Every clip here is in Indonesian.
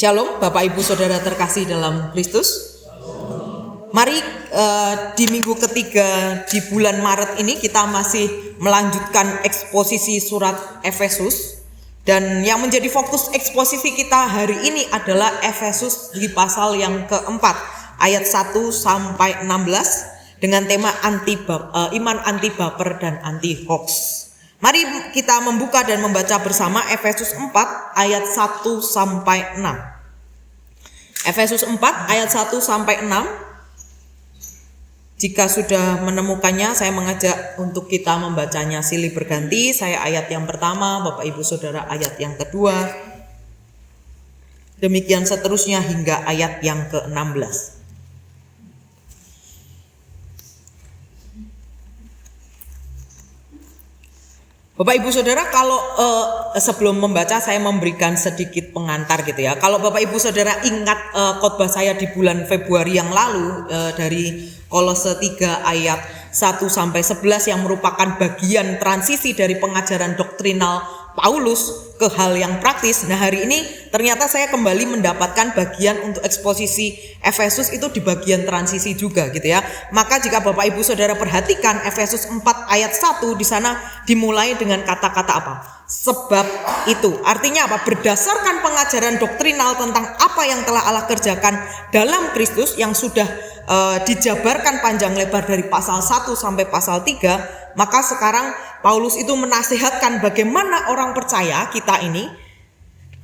Shalom Bapak Ibu Saudara terkasih dalam Kristus. Mari di minggu ketiga di bulan Maret ini kita masih melanjutkan eksposisi surat Efesus. Dan yang menjadi fokus eksposisi kita hari ini adalah Efesus di pasal yang keempat, ayat 1 sampai 16 dengan tema iman anti baper dan anti hoax. Mari kita membuka dan membaca bersama Efesus 4 ayat 1 sampai 6. Efesus 4 ayat 1 sampai 6. Jika sudah menemukannya, saya mengajak untuk kita membacanya silih berganti. Saya ayat yang pertama, Bapak Ibu Saudara ayat yang kedua. Demikian seterusnya hingga ayat yang ke-16. Bapak Ibu Saudara, kalau sebelum membaca saya memberikan sedikit pengantar gitu ya. Kalau Bapak Ibu Saudara ingat khotbah saya di bulan Februari yang lalu dari Kolose 3 ayat 1 sampai 11 yang merupakan bagian transisi dari pengajaran doktrinal Paulus ke hal yang praktis. Nah, hari ini ternyata saya kembali mendapatkan bagian untuk eksposisi Efesus itu di bagian transisi juga gitu ya. Maka jika Bapak Ibu Saudara perhatikan Efesus 4 ayat 1 di sana dimulai dengan kata-kata apa? Sebab itu. Artinya apa? Berdasarkan pengajaran doktrinal tentang apa yang telah Allah kerjakan dalam Kristus yang sudah dijabarkan panjang lebar dari pasal 1 sampai pasal 3, maka sekarang Paulus itu menasihatkan bagaimana orang percaya kita ini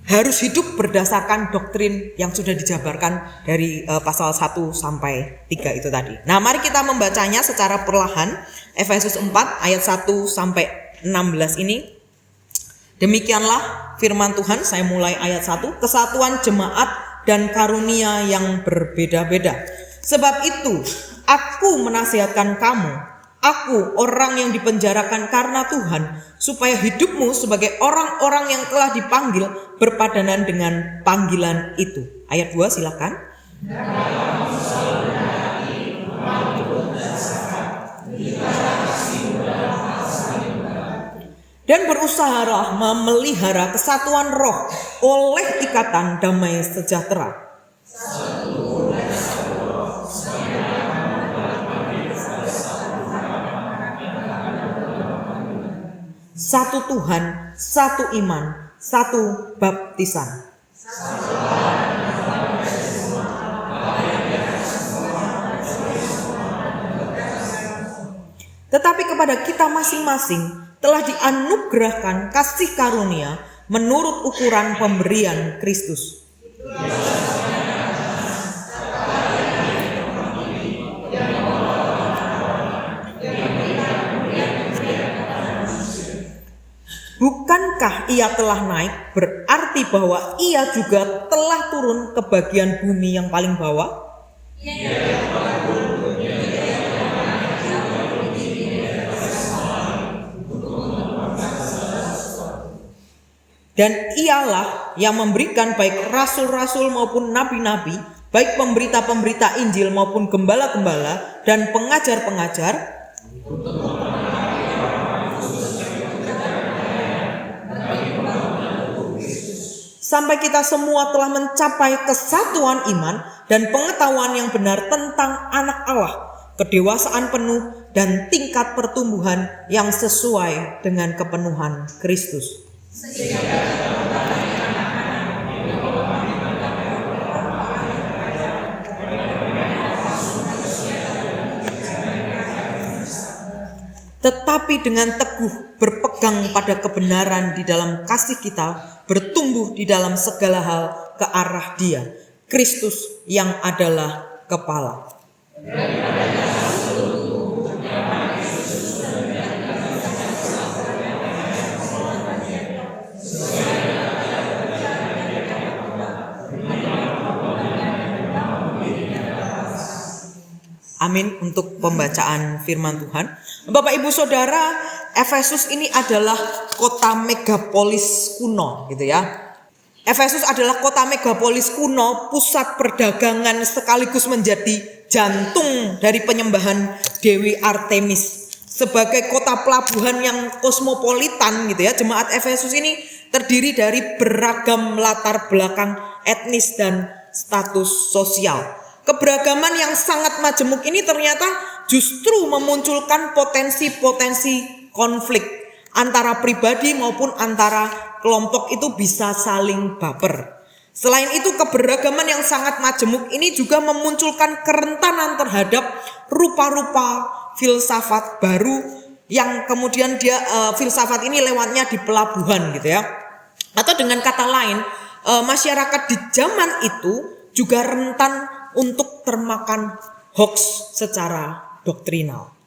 harus hidup berdasarkan doktrin yang sudah dijabarkan dari pasal 1 sampai 3 itu tadi. Nah, mari kita membacanya secara perlahan. Efesus 4 ayat 1 sampai 16 ini. Demikianlah firman Tuhan, saya mulai ayat 1. Kesatuan jemaat dan karunia yang berbeda-beda. Sebab itu, aku menasihatkan kamu, aku orang yang dipenjarakan karena Tuhan, supaya hidupmu sebagai orang-orang yang telah dipanggil berpadanan dengan panggilan itu. Ayat 2 silakan. Dan berusahalah memelihara kesatuan roh oleh ikatan damai sejahtera. Satu Tuhan, satu iman, satu baptisan. Tetapi kepada kita masing-masing telah dianugerahkan kasih karunia menurut ukuran pemberian Kristus. Bukankah ia telah naik, berarti bahwa ia juga telah turun ke bagian bumi yang paling bawah? Dan ialah yang memberikan baik rasul-rasul maupun nabi-nabi, baik pemberita-pemberita Injil maupun gembala-gembala dan pengajar-pengajar, sampai kita semua telah mencapai kesatuan iman dan pengetahuan yang benar tentang anak Allah, kedewasaan penuh dan tingkat pertumbuhan yang sesuai dengan kepenuhan Kristus. Tetapi dengan teguh berpegang pada kebenaran di dalam kasih kita, bertumbuh di dalam segala hal ke arah Dia, Kristus yang adalah kepala. Amin untuk pembacaan firman Tuhan. Bapak Ibu Saudara, Efesus ini adalah kota megapolis kuno gitu ya. Efesus adalah kota megapolis kuno, pusat perdagangan sekaligus menjadi jantung dari penyembahan Dewi Artemis. Sebagai kota pelabuhan yang kosmopolitan gitu ya, jemaat Efesus ini terdiri dari beragam latar belakang etnis dan status sosial. Keberagaman yang sangat majemuk ini ternyata justru memunculkan potensi-potensi konflik antara pribadi maupun antara kelompok itu bisa saling baper. Selain itu, keberagaman yang sangat majemuk ini juga memunculkan kerentanan terhadap rupa-rupa filsafat baru yang kemudian filsafat ini lewatnya di pelabuhan gitu ya. Atau dengan kata lain, masyarakat di zaman itu juga rentan untuk termakan hoax secara doktrinal.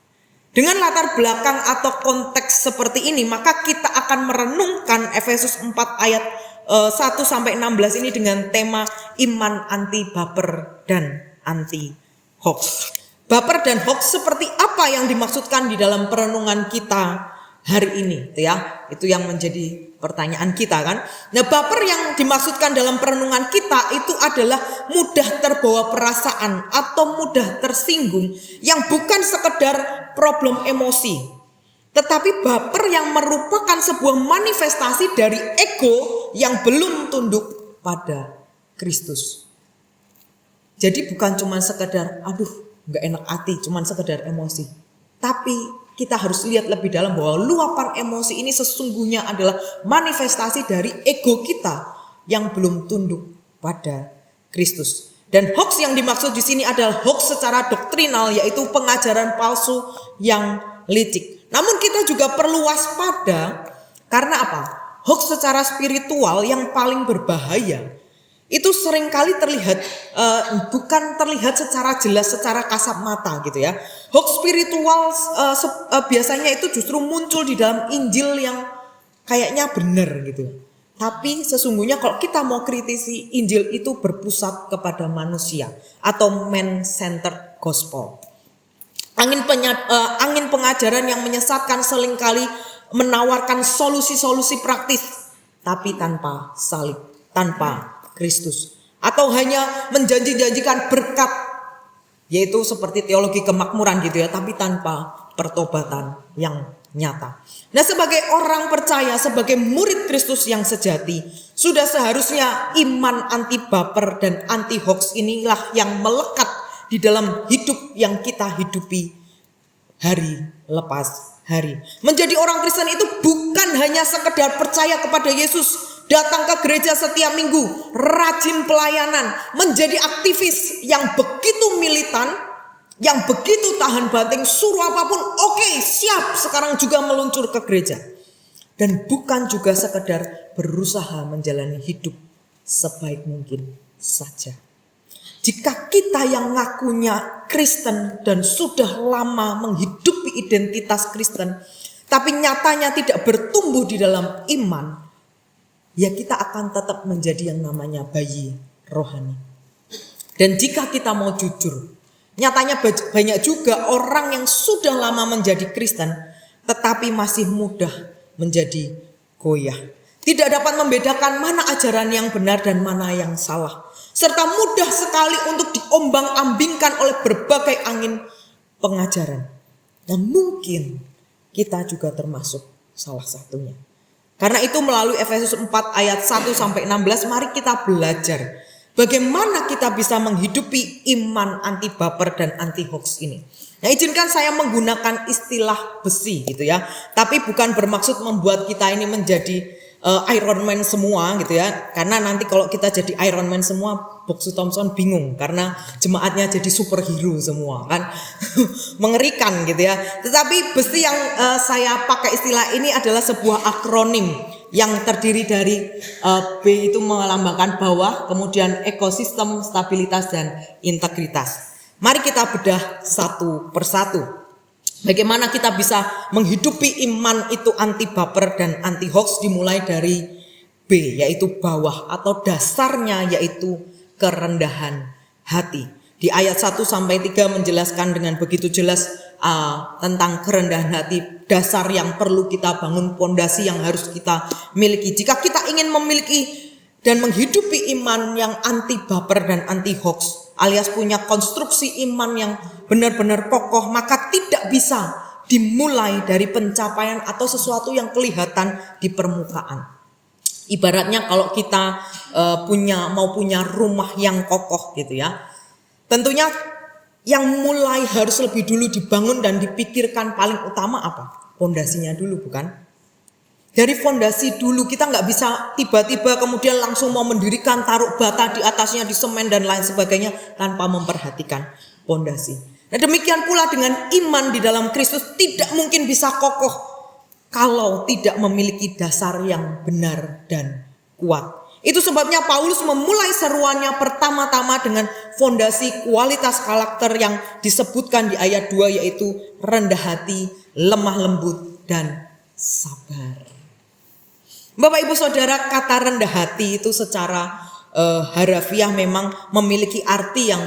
Dengan latar belakang atau konteks seperti ini, maka kita akan merenungkan Efesus 4 ayat 1-16 ini dengan tema iman anti baper dan anti hoax. Baper dan hoax seperti apa yang dimaksudkan di dalam perenungan kita hari ini, ya? Itu yang menjadi pertanyaan kita kan. Nah, baper yang dimaksudkan dalam perenungan kita itu adalah mudah terbawa perasaan atau mudah tersinggung yang bukan sekedar problem emosi, tetapi baper yang merupakan sebuah manifestasi dari ego yang belum tunduk pada Kristus. Jadi bukan cuma sekedar gak enak hati, cuma sekedar emosi, tapi kita harus lihat lebih dalam bahwa luapan emosi ini sesungguhnya adalah manifestasi dari ego kita yang belum tunduk pada Kristus. Dan hoax yang dimaksud di sini adalah hoax secara doktrinal, yaitu pengajaran palsu yang licik. Namun kita juga perlu waspada karena apa? Hoax secara spiritual yang paling berbahaya itu seringkali terlihat bukan terlihat secara jelas, secara kasat mata gitu ya. Hoax spiritual biasanya itu justru muncul di dalam Injil yang kayaknya benar gitu. Tapi sesungguhnya kalau kita mau kritisi, Injil itu berpusat kepada manusia atau man-centered gospel. Angin pengajaran yang menyesatkan seringkali menawarkan solusi-solusi praktis, tapi tanpa salib, tanpa Kristus, atau hanya menjanji-janjikan berkat, yaitu seperti teologi kemakmuran gitu ya, tapi tanpa pertobatan yang nyata. Nah, sebagai orang percaya, sebagai murid Kristus yang sejati, sudah seharusnya iman anti baper dan anti hoax inilah yang melekat di dalam hidup yang kita hidupi hari lepas hari. Menjadi orang Kristen itu bukan hanya sekedar percaya kepada Yesus, datang ke gereja setiap minggu, rajin pelayanan, menjadi aktivis yang begitu militan, yang begitu tahan banting, suruh apapun, oke, siap, sekarang juga meluncur ke gereja. Dan bukan juga sekedar berusaha menjalani hidup sebaik mungkin saja. Jika kita yang ngakunya Kristen dan sudah lama menghidupi identitas Kristen, tapi nyatanya tidak bertumbuh di dalam iman, ya kita akan tetap menjadi yang namanya bayi rohani. Dan jika kita mau jujur, nyatanya banyak juga orang yang sudah lama menjadi Kristen tetapi masih mudah menjadi goyah. Tidak dapat membedakan mana ajaran yang benar dan mana yang salah. Serta mudah sekali untuk diombang-ambingkan oleh berbagai angin pengajaran. Dan mungkin kita juga termasuk salah satunya. Karena itu melalui Efesus 4 ayat 1-16 mari kita belajar bagaimana kita bisa menghidupi iman anti baper dan anti hoax ini. Nah, izinkan saya menggunakan istilah besi gitu ya. Tapi bukan bermaksud membuat kita ini menjadi Iron Man semua gitu ya. Karena nanti kalau kita jadi Iron Man semua, Boxu Thompson bingung karena jemaatnya jadi superhero semua kan. Mengerikan gitu ya. Tetapi besi yang saya pakai istilah ini adalah sebuah akronim yang terdiri dari B itu melambangkan bawah, kemudian ekosistem, stabilitas dan integritas. Mari kita bedah satu persatu. Bagaimana kita bisa menghidupi iman itu anti baper dan anti hoax, dimulai dari B, yaitu bawah atau dasarnya, yaitu kerendahan hati. Di ayat 1-3 menjelaskan dengan begitu jelas tentang kerendahan hati, dasar yang perlu kita bangun, pondasi yang harus kita miliki. Jika kita ingin memiliki dan menghidupi iman yang anti baper dan anti hoax, alias punya konstruksi iman yang benar-benar kokoh, maka tidak bisa dimulai dari pencapaian atau sesuatu yang kelihatan di permukaan. Ibaratnya kalau kita mau punya rumah yang kokoh gitu ya. Tentunya yang mulai harus lebih dulu dibangun dan dipikirkan paling utama apa? Pondasinya dulu, bukan? Dari fondasi dulu, kita nggak bisa tiba-tiba kemudian langsung mau mendirikan, taruh bata di atasnya, di semen dan lain sebagainya tanpa memperhatikan fondasi. Nah demikian pula dengan iman di dalam Kristus tidak mungkin bisa kokoh kalau tidak memiliki dasar yang benar dan kuat. Itu sebabnya Paulus memulai seruannya pertama-tama dengan fondasi kualitas karakter yang disebutkan di ayat 2, yaitu rendah hati, lemah lembut, dan sabar. Bapak Ibu Saudara, kata rendah hati itu secara harafiah memang memiliki arti yang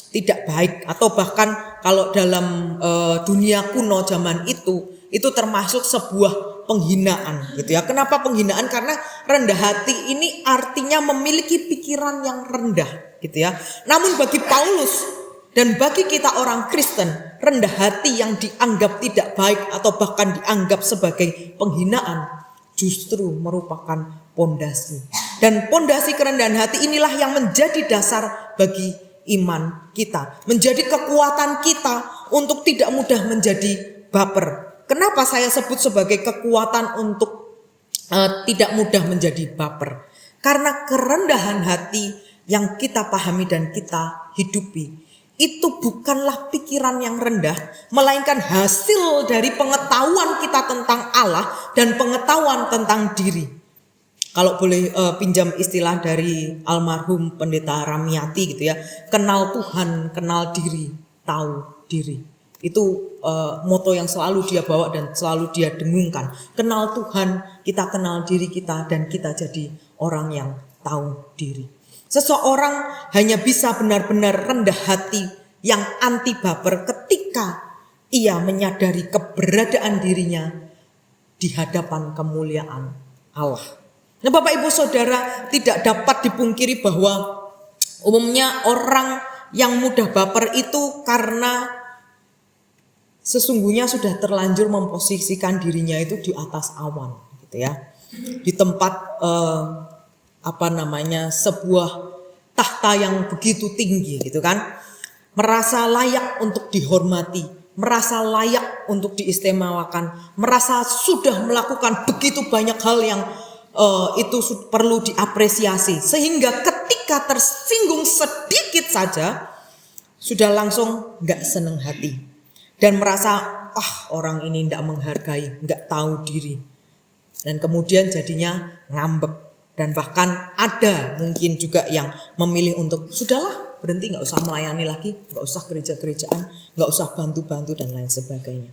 tidak baik, atau bahkan kalau dalam dunia kuno zaman itu termasuk sebuah penghinaan gitu ya. Kenapa penghinaan? Karena rendah hati ini artinya memiliki pikiran yang rendah gitu ya. Namun bagi Paulus dan bagi kita orang Kristen, rendah hati yang dianggap tidak baik atau bahkan dianggap sebagai penghinaan justru merupakan pondasi. Dan pondasi kerendahan hati inilah yang menjadi dasar bagi iman kita, menjadi kekuatan kita untuk tidak mudah menjadi baper. Kenapa saya sebut sebagai kekuatan untuk tidak mudah menjadi baper? Karena kerendahan hati yang kita pahami dan kita hidupi itu bukanlah pikiran yang rendah, melainkan hasil dari pengetahuan kita tentang Allah dan pengetahuan tentang diri. Kalau boleh pinjam istilah dari almarhum Pendeta Ramiati gitu ya, kenal Tuhan, kenal diri, tahu diri. Itu moto yang selalu dia bawa dan selalu dia dengungkan. Kenal Tuhan, kita kenal diri kita, dan kita jadi orang yang tahu diri. Seseorang hanya bisa benar-benar rendah hati yang anti baper ketika ia menyadari keberadaan dirinya di hadapan kemuliaan Allah. Nah Bapak Ibu Saudara, tidak dapat dipungkiri bahwa umumnya orang yang mudah baper itu karena sesungguhnya sudah terlanjur memposisikan dirinya itu di atas awan gitu ya. Di tempat sebuah tahta yang begitu tinggi gitu kan. Merasa layak untuk dihormati, merasa layak untuk diistimewakan, merasa sudah melakukan begitu banyak hal yang itu perlu diapresiasi, sehingga ketika tersinggung sedikit saja sudah langsung gak seneng hati dan merasa orang ini gak menghargai, gak tahu diri, dan kemudian jadinya ngambek. Dan bahkan ada mungkin juga yang memilih untuk sudahlah, berhenti, gak usah melayani lagi, gak usah gereja-gerejaan, gak usah bantu-bantu dan lain sebagainya.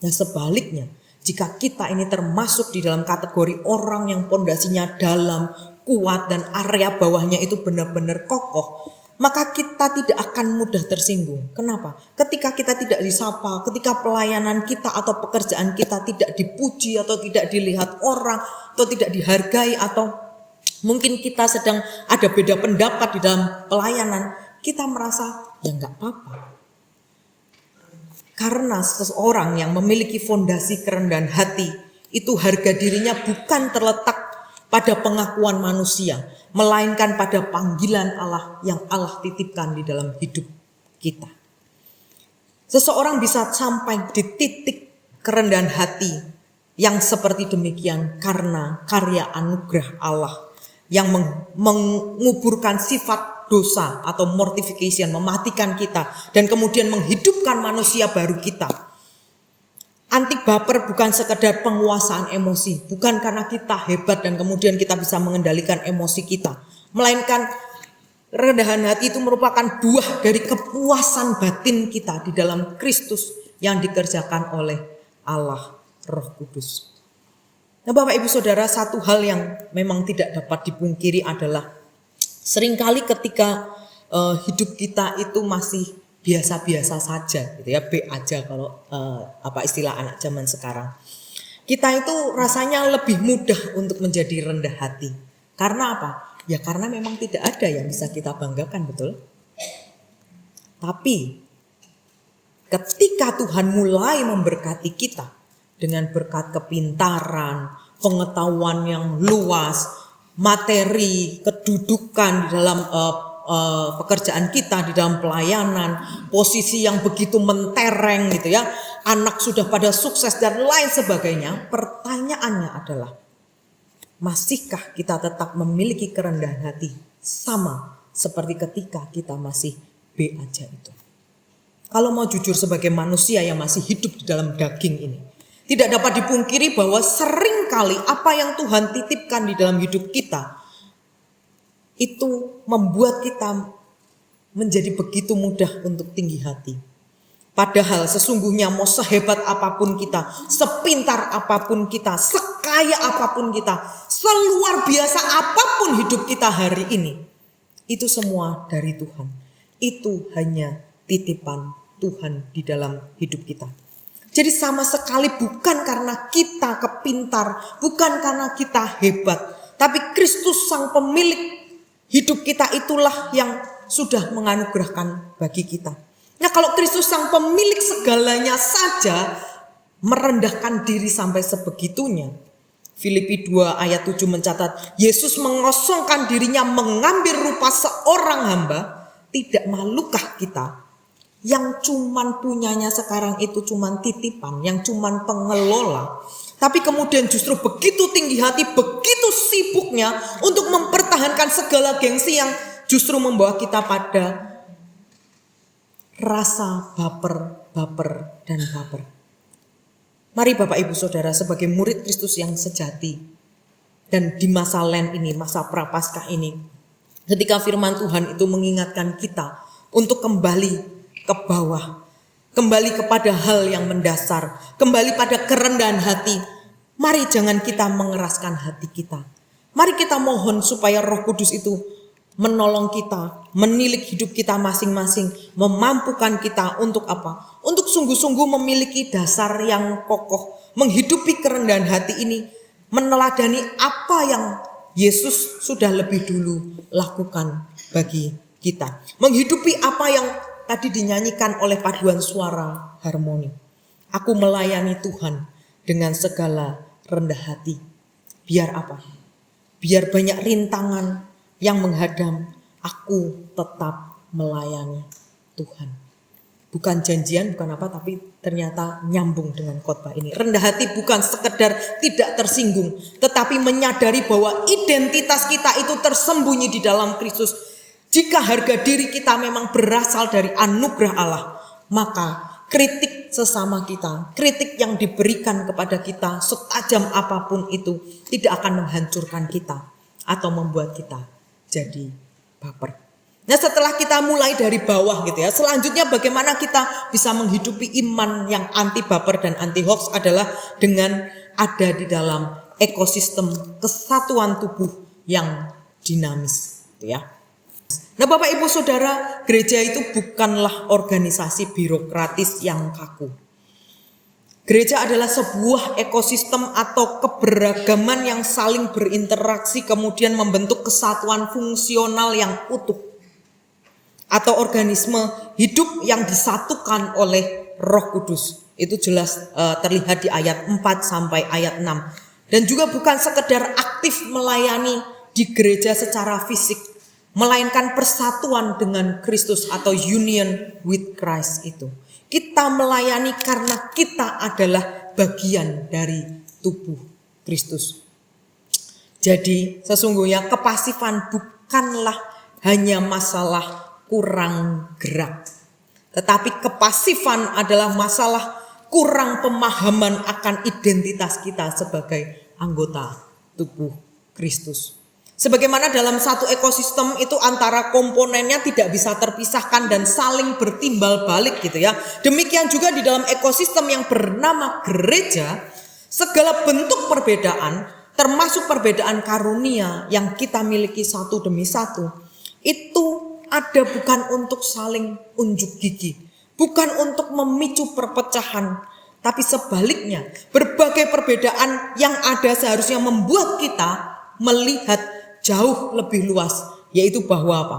Nah sebaliknya, jika kita ini termasuk di dalam kategori orang yang pondasinya dalam, kuat, dan area bawahnya itu benar-benar kokoh, maka kita tidak akan mudah tersinggung. Kenapa? Ketika kita tidak disapa, ketika pelayanan kita atau pekerjaan kita tidak dipuji atau tidak dilihat orang, atau tidak dihargai, atau mungkin kita sedang ada beda pendapat di dalam pelayanan, kita merasa ya gak apa-apa. Karena seseorang yang memiliki fondasi kerendahan hati, itu harga dirinya bukan terletak pada pengakuan manusia, melainkan pada panggilan Allah yang Allah titipkan di dalam hidup kita. Seseorang bisa sampai di titik kerendahan hati yang seperti demikian karena karya anugerah Allah yang menguburkan sifat dosa atau mortification, mematikan kita dan kemudian menghidupkan manusia baru kita. Anti baper bukan sekedar penguasaan emosi, bukan karena kita hebat dan kemudian kita bisa mengendalikan emosi kita, melainkan kerendahan hati itu merupakan buah dari kepuasan batin kita di dalam Kristus yang dikerjakan oleh Allah Roh Kudus. Nah Bapak Ibu Saudara, satu hal yang memang tidak dapat dipungkiri adalah seringkali ketika hidup kita itu masih biasa-biasa saja gitu ya, B aja kalau istilah anak zaman sekarang. Kita itu rasanya lebih mudah untuk menjadi rendah hati. Karena apa? Ya karena memang tidak ada yang bisa kita banggakan, betul? Tapi ketika Tuhan mulai memberkati kita dengan berkat kepintaran, pengetahuan yang luas, materi, kedudukan di dalam pekerjaan kita, di dalam pelayanan, posisi yang begitu mentereng gitu ya, anak sudah pada sukses dan lain sebagainya. Pertanyaannya adalah, masihkah kita tetap memiliki kerendahan hati sama seperti ketika kita masih B aja itu? Kalau mau jujur sebagai manusia yang masih hidup di dalam daging ini, tidak dapat dipungkiri bahwa seringkali apa yang Tuhan titipkan di dalam hidup kita itu membuat kita menjadi begitu mudah untuk tinggi hati. Padahal sesungguhnya mau sehebat apapun kita, sepintar apapun kita, sekaya apapun kita, seluar biasa apapun hidup kita hari ini, itu semua dari Tuhan. Itu hanya titipan Tuhan di dalam hidup kita. Jadi sama sekali bukan karena kita kepintar, bukan karena kita hebat, tapi Kristus sang pemilik hidup kita itulah yang sudah menganugerahkan bagi kita. Nah, kalau Kristus sang pemilik segalanya saja merendahkan diri sampai sebegitunya. Filipi 2 ayat 7 mencatat, Yesus mengosongkan dirinya mengambil rupa seorang hamba. Tidak malukah kita yang cuman punyanya sekarang itu cuman titipan, yang cuman pengelola, tapi kemudian justru begitu tinggi hati, begitu sibuknya untuk mempertahankan segala gengsi yang justru membawa kita pada rasa baper, dan baper. Mari Bapak Ibu Saudara, sebagai murid Kristus yang sejati, dan di masa Lent ini, masa Prapaskah ini, ketika firman Tuhan itu mengingatkan kita untuk kembali ke bawah, kembali kepada hal yang mendasar, kembali pada kerendahan hati. Mari jangan kita mengeraskan hati kita. Mari kita mohon supaya Roh Kudus itu menolong kita, menilik hidup kita masing-masing, memampukan kita untuk apa? Untuk sungguh-sungguh memiliki dasar yang kokoh, menghidupi kerendahan hati ini, meneladani apa yang Yesus sudah lebih dulu lakukan bagi kita. Menghidupi apa yang tadi dinyanyikan oleh paduan suara harmoni. Aku melayani Tuhan dengan segala rendah hati. Biar apa? Biar banyak rintangan yang menghadang, aku tetap melayani Tuhan. Bukan janjian, bukan apa, tapi ternyata nyambung dengan khotbah ini. Rendah hati bukan sekedar tidak tersinggung, tetapi menyadari bahwa identitas kita itu tersembunyi di dalam Kristus. Jika harga diri kita memang berasal dari anugerah Allah, maka kritik sesama kita, kritik yang diberikan kepada kita setajam apapun itu tidak akan menghancurkan kita atau membuat kita jadi baper. Nah, setelah kita mulai dari bawah gitu ya, selanjutnya bagaimana kita bisa menghidupi iman yang anti baper dan anti hoax adalah dengan ada di dalam ekosistem kesatuan tubuh yang dinamis gitu ya. Nah, Bapak Ibu Saudara, gereja itu bukanlah organisasi birokratis yang kaku. Gereja adalah sebuah ekosistem atau keberagaman yang saling berinteraksi kemudian membentuk kesatuan fungsional yang utuh. Atau organisme hidup yang disatukan oleh Roh Kudus. Itu jelas terlihat di ayat 4 sampai ayat 6. Dan juga bukan sekedar aktif melayani di gereja secara fisik, melainkan persatuan dengan Kristus atau union with Christ itu. Kita melayani karena kita adalah bagian dari tubuh Kristus. Jadi sesungguhnya kepasifan bukanlah hanya masalah kurang gerak. Tetapi kepasifan adalah masalah kurang pemahaman akan identitas kita sebagai anggota tubuh Kristus. Sebagaimana dalam satu ekosistem itu antara komponennya tidak bisa terpisahkan dan saling bertimbal balik gitu ya. Demikian juga di dalam ekosistem yang bernama gereja, segala bentuk perbedaan termasuk perbedaan karunia yang kita miliki satu demi satu, itu ada bukan untuk saling unjuk gigi, bukan untuk memicu perpecahan, tapi sebaliknya berbagai perbedaan yang ada seharusnya membuat kita melihat jauh lebih luas, yaitu bahwa apa?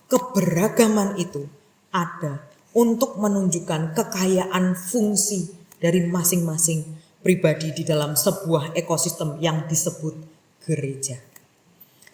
Keberagaman itu ada untuk menunjukkan kekayaan fungsi dari masing-masing pribadi di dalam sebuah ekosistem yang disebut gereja.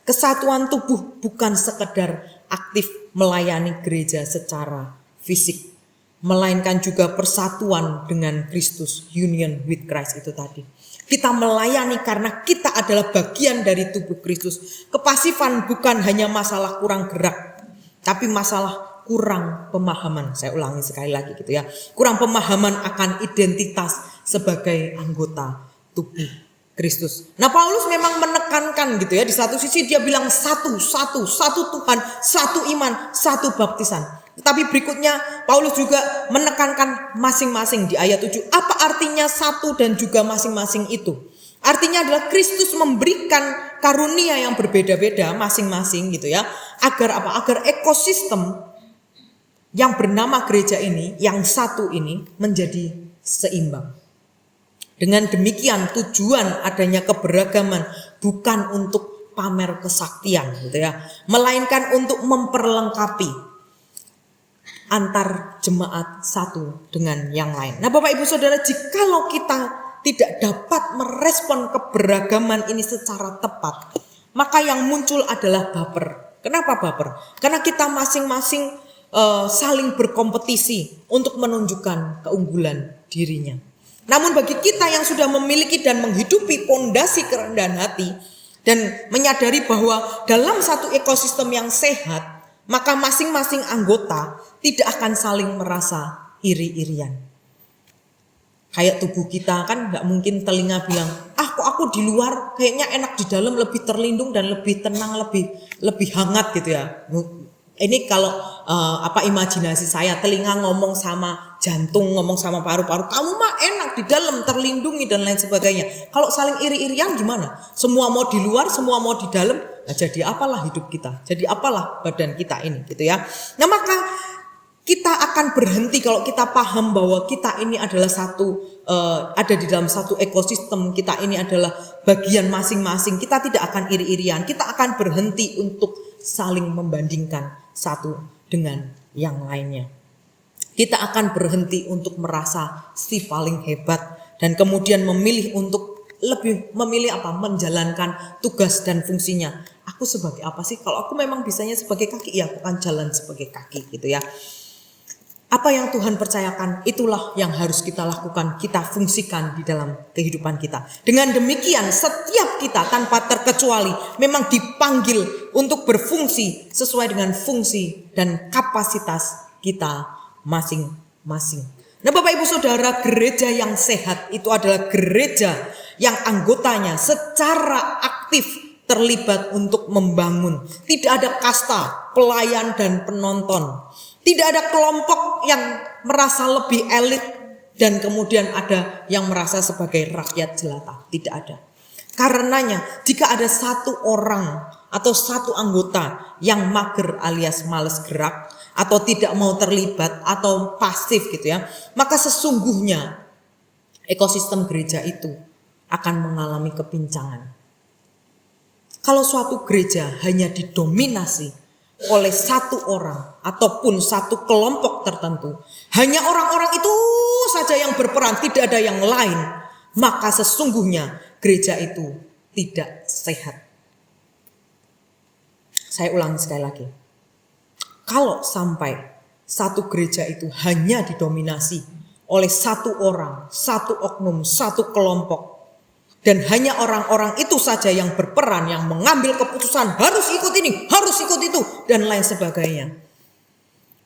Kesatuan tubuh bukan sekedar aktif melayani gereja secara fisik, melainkan juga persatuan dengan Kristus, union with Christ itu tadi. Kita melayani karena kita adalah bagian dari tubuh Kristus. Kepasifan bukan hanya masalah kurang gerak, tapi masalah kurang pemahaman. Saya ulangi sekali lagi gitu ya. Kurang pemahaman akan identitas sebagai anggota tubuh Kristus. Nah, Paulus memang menekankan gitu ya. Di satu sisi dia bilang satu Tuhan, satu iman, satu baptisan. Tetapi berikutnya Paulus juga menekankan masing-masing di ayat 7. Apa artinya satu dan juga masing-masing itu? Artinya adalah Kristus memberikan karunia yang berbeda-beda masing-masing gitu ya. Agar apa? Agar ekosistem yang bernama gereja ini, yang satu ini menjadi seimbang. Dengan demikian tujuan adanya keberagaman bukan untuk pamer kesaktian gitu ya, melainkan untuk memperlengkapi antar jemaat satu dengan yang lain. Nah, Bapak Ibu Saudara, jikalau kita tidak dapat merespon keberagaman ini secara tepat, maka yang muncul adalah baper. Kenapa baper? Karena kita masing-masing saling berkompetisi untuk menunjukkan keunggulan dirinya. Namun bagi kita yang sudah memiliki dan menghidupi pondasi kerendahan hati dan menyadari bahwa dalam satu ekosistem yang sehat, maka masing-masing anggota tidak akan saling merasa iri-irian. Kayak tubuh kita kan gak mungkin telinga bilang, kok aku di luar kayaknya enak, di dalam lebih terlindung dan lebih tenang, lebih hangat gitu ya. Ini kalau imajinasi saya, telinga ngomong sama jantung, ngomong sama paru-paru, kamu mah enak di dalam terlindungi dan lain sebagainya. Kalau saling iri-irian gimana? Semua mau di luar, semua mau di dalam. Nah, jadi apalah hidup kita? Jadi apalah badan kita ini gitu ya. Nah, maka kita akan berhenti kalau kita paham bahwa kita ini adalah ada di dalam satu ekosistem, kita ini adalah bagian masing-masing. Kita tidak akan iri-irian, kita akan berhenti untuk saling membandingkan satu dengan yang lainnya. Kita akan berhenti untuk merasa si paling hebat dan kemudian memilih untuk menjalankan tugas dan fungsinya. Aku sebagai apa sih? Kalau aku memang bisanya sebagai kaki, ya aku akan jalan sebagai kaki gitu ya. Apa yang Tuhan percayakan, itulah yang harus kita lakukan, kita fungsikan di dalam kehidupan kita. Dengan demikian setiap kita tanpa terkecuali memang dipanggil untuk berfungsi sesuai dengan fungsi dan kapasitas kita masing-masing. Nah, Bapak Ibu Saudara, gereja yang sehat itu adalah gereja yang anggotanya secara aktif terlibat untuk membangun. Tidak ada kasta, pelayan dan penonton. Tidak ada kelompok yang merasa lebih elit dan kemudian ada yang merasa sebagai rakyat jelata. Tidak ada. Karenanya jika ada satu orang atau satu anggota yang mager alias males gerak atau tidak mau terlibat atau pasif gitu ya, maka sesungguhnya ekosistem gereja itu akan mengalami kepincangan. Kalau suatu gereja hanya didominasi oleh satu orang ataupun satu kelompok tertentu, hanya orang-orang itu saja yang berperan, tidak ada yang lain, maka sesungguhnya gereja itu tidak sehat. Saya ulangi sekali lagi. Kalau sampai satu gereja itu hanya didominasi oleh satu orang, satu oknum, satu kelompok, dan hanya orang-orang itu saja yang berperan, yang mengambil keputusan, harus ikut ini, harus ikut itu, dan lain sebagainya,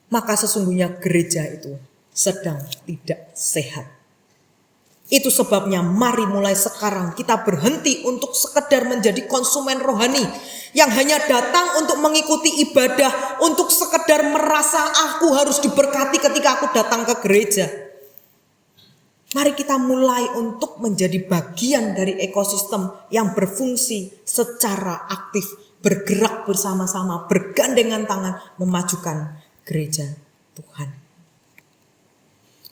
maka sesungguhnya gereja itu sedang tidak sehat. Itu sebabnya mari mulai sekarang kita berhenti untuk sekedar menjadi konsumen rohani yang hanya datang untuk mengikuti ibadah, untuk sekedar merasa aku harus diberkati ketika aku datang ke gereja. Mari kita mulai untuk menjadi bagian dari ekosistem yang berfungsi secara aktif, bergerak bersama-sama, bergandengan tangan, memajukan gereja Tuhan.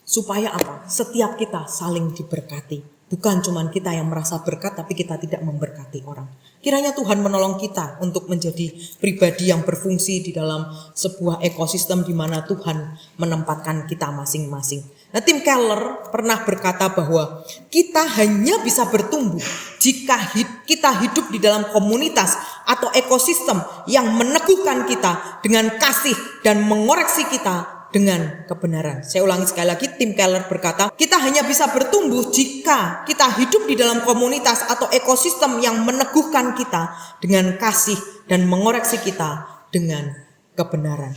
Supaya apa? Setiap kita saling diberkati. Bukan cuma kita yang merasa berkat, tapi kita tidak memberkati orang. Kiranya Tuhan menolong kita untuk menjadi pribadi yang berfungsi di dalam sebuah ekosistem di mana Tuhan menempatkan kita masing-masing. Nah, Tim Keller pernah berkata bahwa kita hanya bisa bertumbuh jika kita hidup di dalam komunitas atau ekosistem yang meneguhkan kita dengan kasih dan mengoreksi kita dengan kebenaran. Saya ulangi sekali lagi, Tim Keller berkata, kita hanya bisa bertumbuh jika kita hidup di dalam komunitas atau ekosistem yang meneguhkan kita dengan kasih dan mengoreksi kita dengan kebenaran.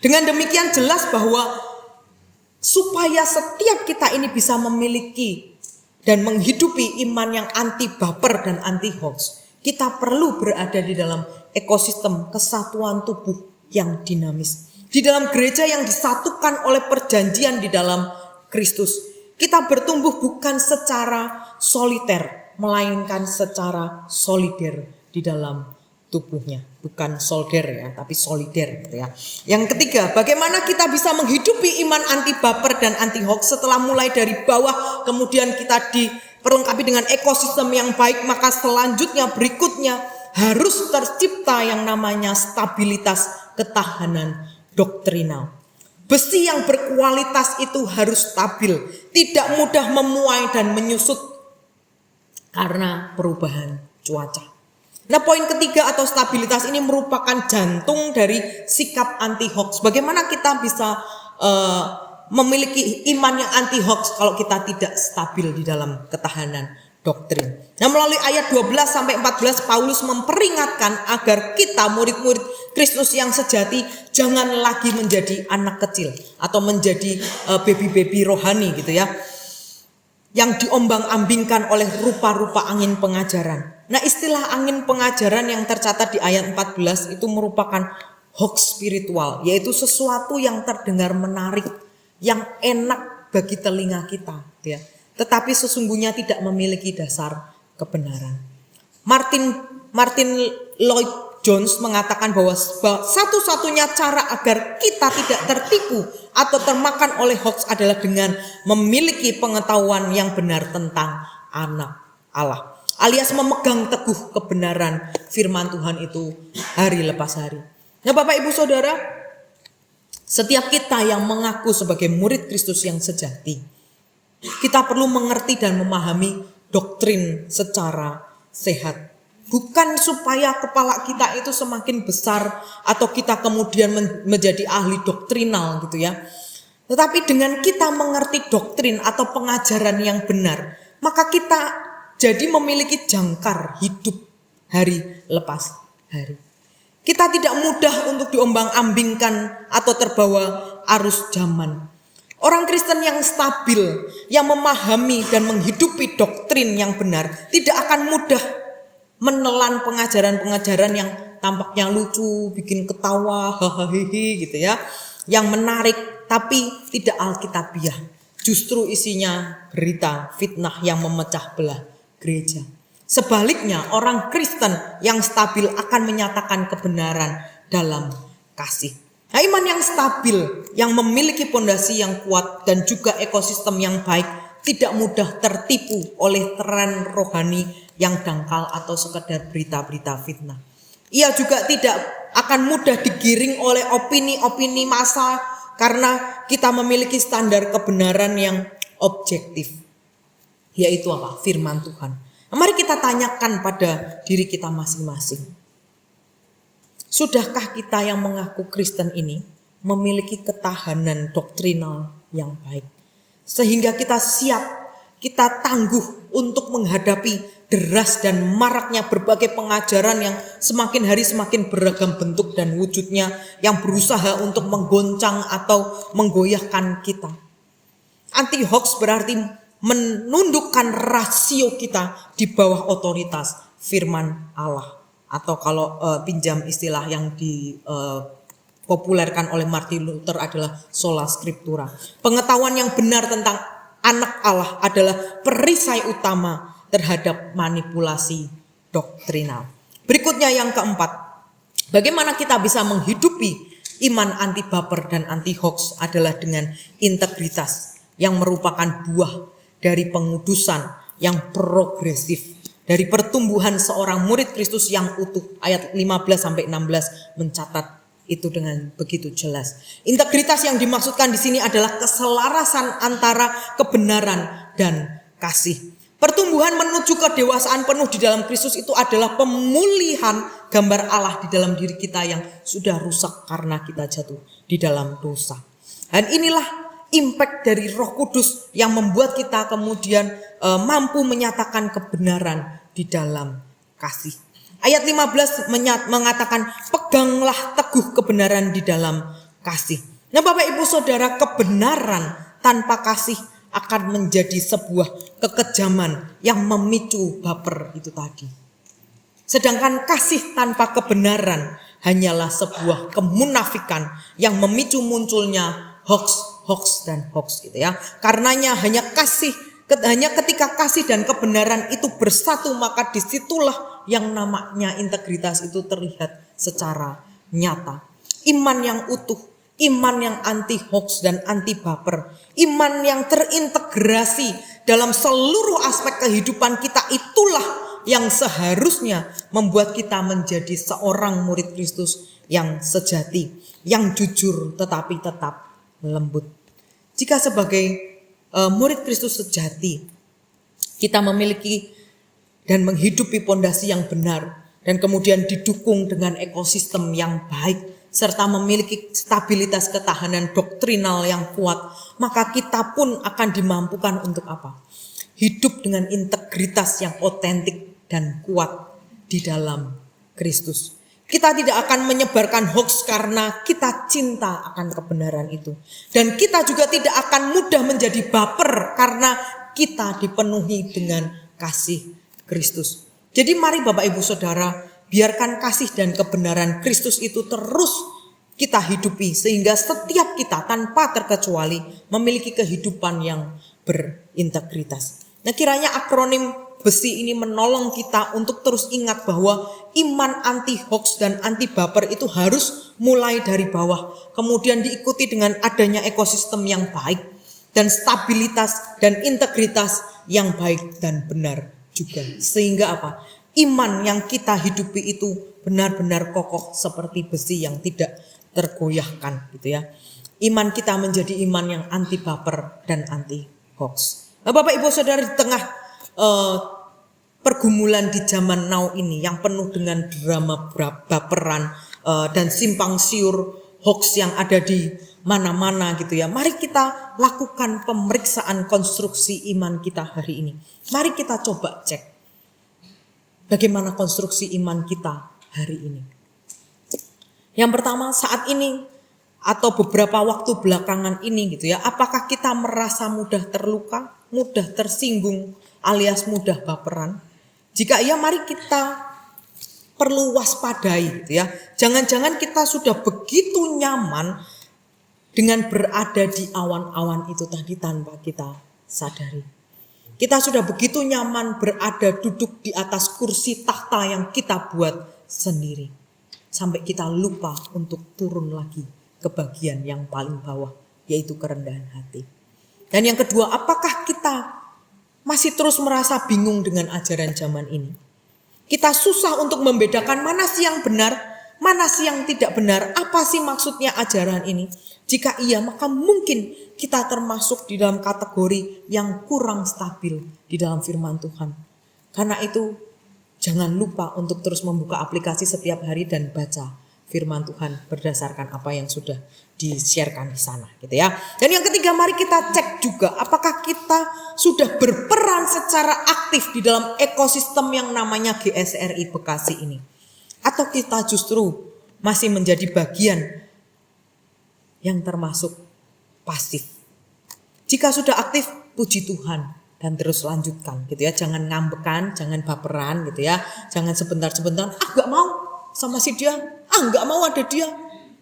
Dengan demikian jelas bahwa supaya setiap kita ini bisa memiliki dan menghidupi iman yang anti baper dan anti hoax, kita perlu berada di dalam ekosistem kesatuan tubuh yang dinamis. Di dalam gereja yang disatukan oleh perjanjian di dalam Kristus. Kita bertumbuh bukan secara soliter, melainkan secara solider di dalam tubuhnya. Bukan solder ya, tapi solider gitu ya. Yang ketiga, bagaimana kita bisa menghidupi iman anti baper dan anti hoax setelah mulai dari bawah, kemudian kita diperlengkapi dengan ekosistem yang baik, maka selanjutnya berikutnya harus tercipta yang namanya stabilitas ketahanan doktrinal. Besi yang berkualitas itu harus stabil, tidak mudah memuai dan menyusut karena perubahan cuaca. Nah, poin ketiga atau stabilitas ini merupakan jantung dari sikap anti hoax. Bagaimana kita bisa memiliki iman yang anti hoax kalau kita tidak stabil di dalam ketahanan doktrin. Nah, melalui ayat 12 sampai 14 Paulus memperingatkan agar kita murid-murid Kristus yang sejati jangan lagi menjadi anak kecil atau menjadi baby-baby rohani gitu ya, yang diombang-ambingkan oleh rupa-rupa angin pengajaran. Nah, istilah angin pengajaran yang tercatat di ayat 14 itu merupakan hoax spiritual, yaitu sesuatu yang terdengar menarik, yang enak bagi telinga kita, gitu ya, tetapi sesungguhnya tidak memiliki dasar kebenaran. Martin Lloyd Jones mengatakan bahwa satu-satunya cara agar kita tidak tertipu atau termakan oleh hoax adalah dengan memiliki pengetahuan yang benar tentang anak Allah, alias memegang teguh kebenaran firman Tuhan itu hari lepas hari. Nah, Bapak Ibu Saudara, setiap kita yang mengaku sebagai murid Kristus yang sejati, kita perlu mengerti dan memahami doktrin secara sehat. Bukan supaya kepala kita itu semakin besar atau kita kemudian menjadi ahli doktrinal gitu ya. Tetapi dengan kita mengerti doktrin atau pengajaran yang benar, maka kita jadi memiliki jangkar hidup hari lepas hari. Kita tidak mudah untuk diombang-ambingkan atau terbawa arus zaman. Orang Kristen yang stabil, yang memahami dan menghidupi doktrin yang benar, tidak akan mudah menelan pengajaran-pengajaran yang tampaknya lucu, bikin ketawa, hahaha gitu ya, yang menarik tapi tidak alkitabiah. Justru isinya berita fitnah yang memecah belah gereja. Sebaliknya, orang Kristen yang stabil akan menyatakan kebenaran dalam kasih. Nah, iman yang stabil, yang memiliki pondasi yang kuat dan juga ekosistem yang baik, tidak mudah tertipu oleh tren rohani yang dangkal atau sekedar berita-berita fitnah. Ia juga tidak akan mudah digiring oleh opini-opini massa karena kita memiliki standar kebenaran yang objektif, yaitu apa? Firman Tuhan. Nah, mari kita tanyakan pada diri kita masing-masing. Sudahkah kita yang mengaku Kristen ini memiliki ketahanan doktrinal yang baik, sehingga kita siap, kita tangguh untuk menghadapi deras dan maraknya berbagai pengajaran yang semakin hari semakin beragam bentuk dan wujudnya, yang berusaha untuk menggoncang atau menggoyahkan kita. Anti hoax berarti menundukkan rasio kita di bawah otoritas firman Allah, atau kalau pinjam istilah yang dipopulerkan oleh Martin Luther adalah sola scriptura. Pengetahuan yang benar tentang anak Allah adalah perisai utama terhadap manipulasi doktrinal. Berikutnya yang keempat, bagaimana kita bisa menghidupi iman anti baper dan anti hoax adalah dengan integritas yang merupakan buah dari pengudusan yang progresif, dari pertumbuhan seorang murid Kristus yang utuh. Ayat 15-16 mencatat itu dengan begitu jelas. Integritas yang dimaksudkan di sini adalah keselarasan antara kebenaran dan kasih. Pertumbuhan menuju kedewasaan penuh di dalam Kristus itu adalah pemulihan gambar Allah di dalam diri kita yang sudah rusak karena kita jatuh di dalam dosa. Dan inilah impact dari Roh Kudus yang membuat kita kemudian mampu menyatakan kebenaran di dalam kasih. Ayat 15 mengatakan peganglah teguh kebenaran di dalam kasih. Nah Bapak Ibu Saudara, kebenaran tanpa kasih akan menjadi sebuah kekejaman yang memicu baper itu tadi. Sedangkan kasih tanpa kebenaran hanyalah sebuah kemunafikan yang memicu munculnya hoax dan hoax gitu ya. Karenanya hanya ketika kasih dan kebenaran itu bersatu, maka disitulah yang namanya integritas itu terlihat secara nyata. Iman yang utuh, iman yang anti hoax dan anti baper, iman yang terintegrasi dalam seluruh aspek kehidupan kita, itulah yang seharusnya membuat kita menjadi seorang murid Kristus yang sejati, yang jujur tetapi tetap lembut. Jika sebagai murid Kristus sejati kita memiliki dan menghidupi pondasi yang benar dan kemudian didukung dengan ekosistem yang baik serta memiliki stabilitas ketahanan doktrinal yang kuat, maka kita pun akan dimampukan untuk apa? Hidup dengan integritas yang otentik dan kuat di dalam Kristus. Kita tidak akan menyebarkan hoax karena kita cinta akan kebenaran itu. Dan kita juga tidak akan mudah menjadi baper karena kita dipenuhi dengan kasih Kristus. Jadi mari Bapak Ibu Saudara, biarkan kasih dan kebenaran Kristus itu terus kita hidupi sehingga setiap kita tanpa terkecuali memiliki kehidupan yang berintegritas. Nah kiranya akronim besi ini menolong kita untuk terus ingat bahwa iman anti hoax dan anti baper itu harus mulai dari bawah, kemudian diikuti dengan adanya ekosistem yang baik dan stabilitas dan integritas yang baik dan benar juga. Sehingga apa? Iman yang kita hidupi itu benar-benar kokoh seperti besi yang tidak tergoyahkan gitu ya. Iman kita menjadi iman yang anti baper dan anti hoax. Nah, Bapak Ibu Saudara, di tengah pergumulan di zaman now ini yang penuh dengan drama baperan dan simpang siur hoax yang ada di mana-mana gitu ya. Mari kita lakukan pemeriksaan konstruksi iman kita hari ini. Mari kita coba cek bagaimana konstruksi iman kita hari ini. Yang pertama, saat ini atau beberapa waktu belakangan ini gitu ya, apakah kita merasa mudah terluka, mudah tersinggung, alias mudah baperan? Jika iya, mari kita perlu waspadai gitu ya. Jangan-jangan kita sudah begitu nyaman dengan berada di awan-awan itu tadi tanpa kita sadari. Kita sudah begitu nyaman berada duduk di atas kursi takhta yang kita buat sendiri. Sampai kita lupa untuk turun lagi ke bagian yang paling bawah, yaitu kerendahan hati. Dan yang kedua, apakah kita masih terus merasa bingung dengan ajaran zaman ini? Kita susah untuk membedakan mana sih yang benar, mana sih yang tidak benar, apa sih maksudnya ajaran ini? Jika iya, maka mungkin kita termasuk di dalam kategori yang kurang stabil di dalam firman Tuhan. Karena itu, jangan lupa untuk terus membuka aplikasi setiap hari dan baca firman Tuhan berdasarkan apa yang sudah di-sharekan di sana gitu ya. Dan yang ketiga, mari kita cek juga apakah kita sudah berperan secara aktif di dalam ekosistem yang namanya GSRI Bekasi ini. Atau kita justru masih menjadi bagian yang termasuk pasif. Jika sudah aktif, puji Tuhan dan terus lanjutkan gitu ya. Jangan ngambekan, jangan baperan gitu ya. Jangan sebentar-sebentar, gak mau sama si dia, gak mau ada dia.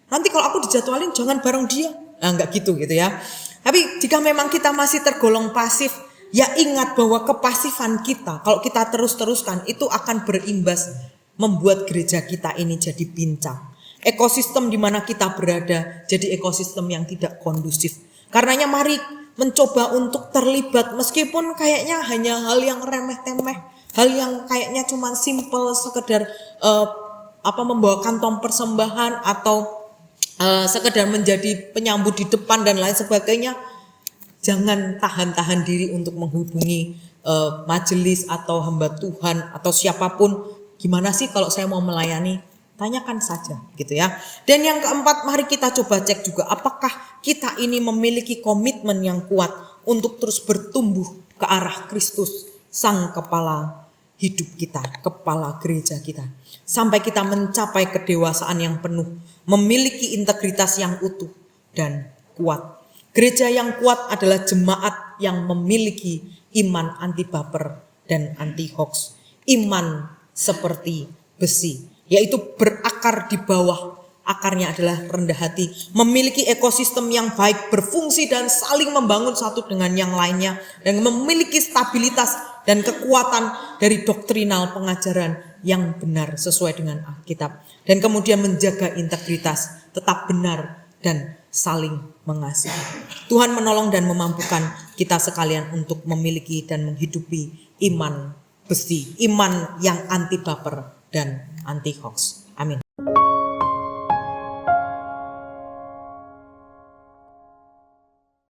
Nanti kalau aku dijadwalin jangan bareng dia. Enggak gitu ya. Tapi jika memang kita masih tergolong pasif, ya ingat bahwa kepasifan kita, kalau kita terus-teruskan, itu akan berimbas membuat gereja kita ini jadi pincang. Ekosistem di mana kita berada jadi ekosistem yang tidak kondusif. Karenanya mari mencoba untuk terlibat meskipun kayaknya hanya hal yang remeh-temeh, hal yang kayaknya cuma simple sekedar membawa kantong persembahan atau sekedar menjadi penyambut di depan dan lain sebagainya. Jangan tahan-tahan diri untuk menghubungi majelis atau hamba Tuhan atau siapapun Gimana sih kalau saya mau melayani? Tanyakan saja gitu ya. Dan yang keempat, mari kita coba cek juga apakah kita ini memiliki komitmen yang kuat untuk terus bertumbuh ke arah Kristus, sang kepala hidup kita, kepala gereja kita. Sampai kita mencapai kedewasaan yang penuh, memiliki integritas yang utuh dan kuat. Gereja yang kuat adalah jemaat yang memiliki iman anti baper dan anti hoax. Iman seperti besi, yaitu berakar di bawah. Akarnya adalah rendah hati, memiliki ekosistem yang baik, berfungsi dan saling membangun satu dengan yang lainnya, dan memiliki stabilitas dan kekuatan dari doktrinal pengajaran yang benar sesuai dengan Alkitab. Dan kemudian menjaga integritas, tetap benar dan saling mengasihi. Tuhan menolong dan memampukan kita sekalian untuk memiliki dan menghidupi iman besi, iman yang anti baper dan anti hoax. Amin.